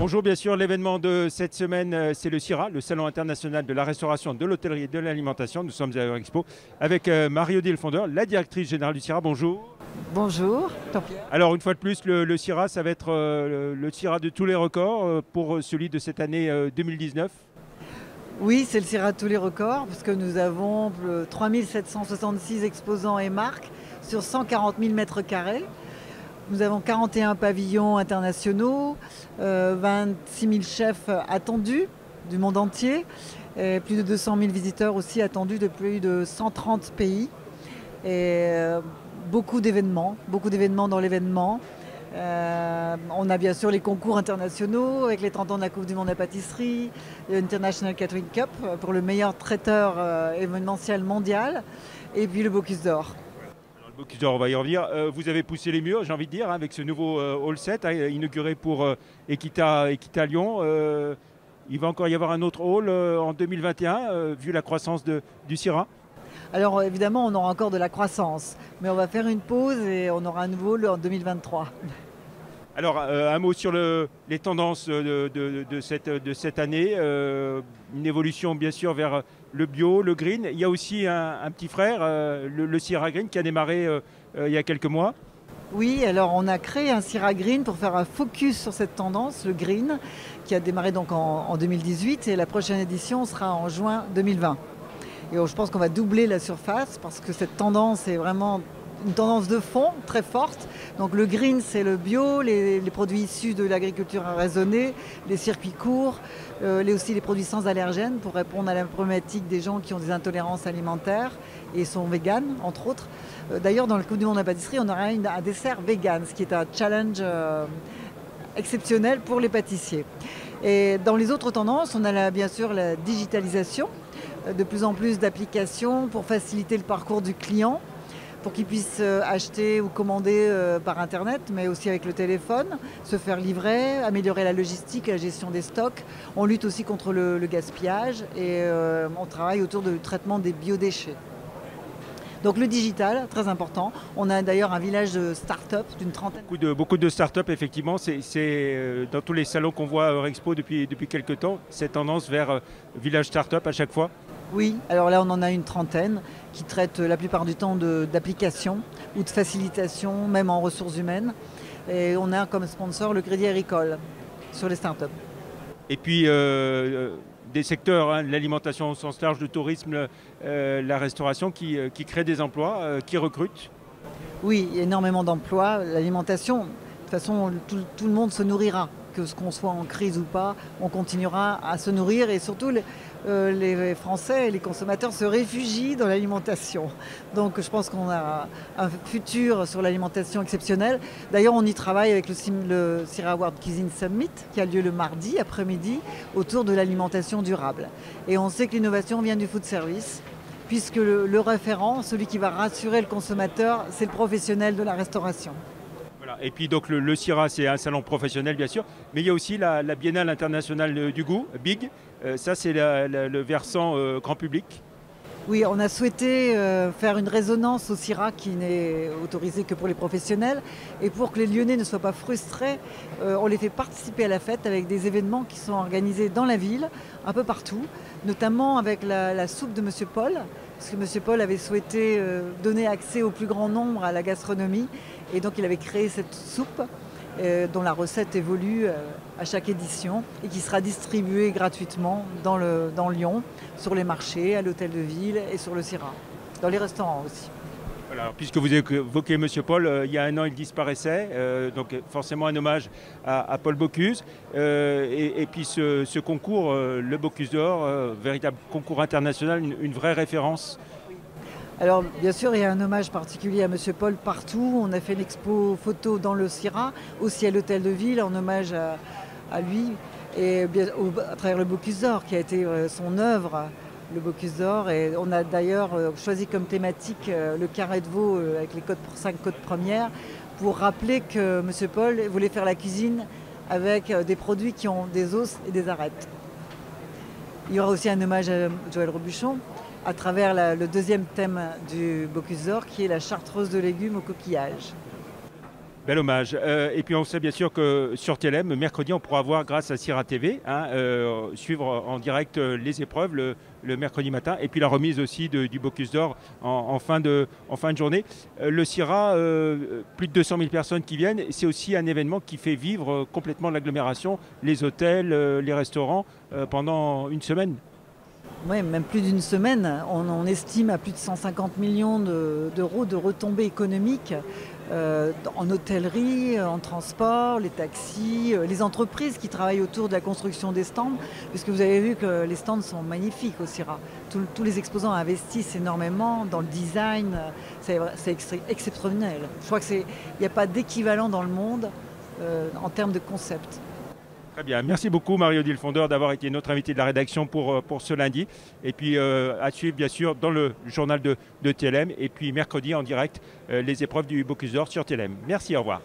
Bonjour, bien sûr, l'événement de cette semaine, c'est le CIRA, le Salon international de la restauration, de l'hôtellerie et de l'alimentation. Nous sommes à Eurexpo avec Marie-Odile Fondeur, la directrice générale du CIRA. Bonjour. Bonjour, Jean-Pierre. Alors, une fois de plus, le CIRA, ça va être le CIRA de tous les records pour celui de cette année 2019. Oui, c'est le CIRA de tous les records, puisque nous avons 3766 exposants et marques sur 140 000 mètres carrés. Nous avons 41 pavillons internationaux, 26 000 chefs attendus du monde entier, et plus de 200 000 visiteurs aussi attendus de plus de 130 pays. Et beaucoup d'événements dans l'événement. On a bien sûr les concours internationaux avec les 30 ans de la Coupe du Monde à la pâtisserie, l'International Catering Cup pour le meilleur traiteur événementiel mondial, et puis le Bocuse d'Or. Le Bocuse d'Or, on va y revenir. Vous avez poussé les murs, j'ai envie de dire, avec ce nouveau hall 7 inauguré pour Equita Lyon. Il va encore y avoir un autre hall en 2021, vu la croissance du CIRA. Alors évidemment, on aura encore de la croissance, mais on va faire une pause et on aura un nouveau hall en 2023. Alors, un mot sur les tendances de cette année. Une évolution, bien sûr, vers le bio, le green. Il y a aussi un petit frère, le CIRA Green, qui a démarré il y a quelques mois. Oui, alors on a créé un CIRA Green pour faire un focus sur cette tendance, le green, qui a démarré donc en 2018 et la prochaine édition sera en juin 2020. Et je pense qu'on va doubler la surface parce que cette tendance est vraiment une tendance de fond très forte. Donc le green, c'est le bio, les produits issus de l'agriculture raisonnée, les circuits courts, aussi les produits sans allergènes pour répondre à la problématique des gens qui ont des intolérances alimentaires et sont véganes, entre autres. D'ailleurs, dans le Coupe du Monde de la pâtisserie, on aura un dessert vegan, ce qui est un challenge exceptionnel pour les pâtissiers. Et dans les autres tendances, on a bien sûr la digitalisation, de plus en plus d'applications pour faciliter le parcours du client, pour qu'il puisse acheter ou commander par Internet, mais aussi avec le téléphone, se faire livrer, améliorer la logistique, la gestion des stocks. On lutte aussi contre le gaspillage et on travaille autour du traitement des biodéchets. Donc le digital, très important. On a d'ailleurs un village de start-up d'une trentaine. Beaucoup de start-up, effectivement. C'est dans tous les salons qu'on voit à Eurexpo depuis quelques temps, cette tendance vers village start-up à chaque fois. Oui, alors là on en a une trentaine qui traitent la plupart du temps d'applications ou de facilitation, même en ressources humaines. Et on a comme sponsor le Crédit Agricole sur les startups. Et puis des secteurs, l'alimentation au sens large, le tourisme, la restauration qui créent des emplois, qui recrutent. Oui, énormément d'emplois. L'alimentation, de toute façon, tout le monde se nourrira. Que ce qu'on soit en crise ou pas, on continuera à se nourrir et surtout les Français et les consommateurs se réfugient dans l'alimentation. Donc je pense qu'on a un futur sur l'alimentation exceptionnel. D'ailleurs, on y travaille avec le CIRA World Cuisine Summit qui a lieu le mardi après-midi autour de l'alimentation durable. Et on sait que l'innovation vient du food service puisque le référent, celui qui va rassurer le consommateur, c'est le professionnel de la restauration. Voilà. Et puis donc le CIRA, c'est un salon professionnel bien sûr, mais il y a aussi la Biennale internationale du goût, BIG. Ça c'est le versant grand public. Oui, on a souhaité faire une résonance au CIRA qui n'est autorisée que pour les professionnels. Et pour que les Lyonnais ne soient pas frustrés, on les fait participer à la fête avec des événements qui sont organisés dans la ville, un peu partout, notamment avec la soupe de Monsieur Paul, parce que Monsieur Paul avait souhaité donner accès au plus grand nombre à la gastronomie. Et donc il avait créé cette soupe dont la recette évolue à chaque édition et qui sera distribuée gratuitement dans Lyon, sur les marchés, à l'hôtel de ville et sur le CIRA, dans les restaurants aussi. Voilà, alors, puisque vous évoquez Monsieur Paul, il y a un an il disparaissait, donc forcément un hommage à Paul Bocuse. Et puis ce concours, le Bocuse d'Or, véritable concours international, une vraie référence. Alors bien sûr, il y a un hommage particulier à Monsieur Paul partout. On a fait une expo photo dans le CIRA, aussi à l'hôtel de ville, en hommage à lui, et bien, à travers le Bocuse d'Or, qui a été son œuvre, le Bocuse d'Or. Et on a d'ailleurs choisi comme thématique le carré de veau avec les 5 côtes premières, pour rappeler que Monsieur Paul voulait faire la cuisine avec des produits qui ont des os et des arêtes. Il y aura aussi un hommage à Joël Robuchon, à travers le deuxième thème du Bocuse d'Or, qui est la chartreuse de légumes au coquillage. Bel hommage. Et puis on sait bien sûr que sur TLM, mercredi, on pourra voir grâce à Sira TV, suivre en direct les épreuves le mercredi matin, et puis la remise aussi du Bocuse d'Or en fin de journée. Le Sira, plus de 200 000 personnes qui viennent, c'est aussi un événement qui fait vivre complètement l'agglomération, les hôtels, les restaurants, pendant une semaine. Oui, même plus d'une semaine. On estime à plus de 150 millions d'euros de retombées économiques en hôtellerie, en transport, les taxis, les entreprises qui travaillent autour de la construction des stands, puisque vous avez vu que les stands sont magnifiques au CIRA. Tous les exposants investissent énormément dans le design, c'est exceptionnel. Je crois qu'il n'y a pas d'équivalent dans le monde en termes de concept. Très bien, merci beaucoup Marie-Odile Fondeur d'avoir été notre invité de la rédaction pour ce lundi. Et puis à suivre bien sûr dans le journal de TLM, et puis mercredi en direct les épreuves du Bocuse d'Or sur TLM. Merci, au revoir.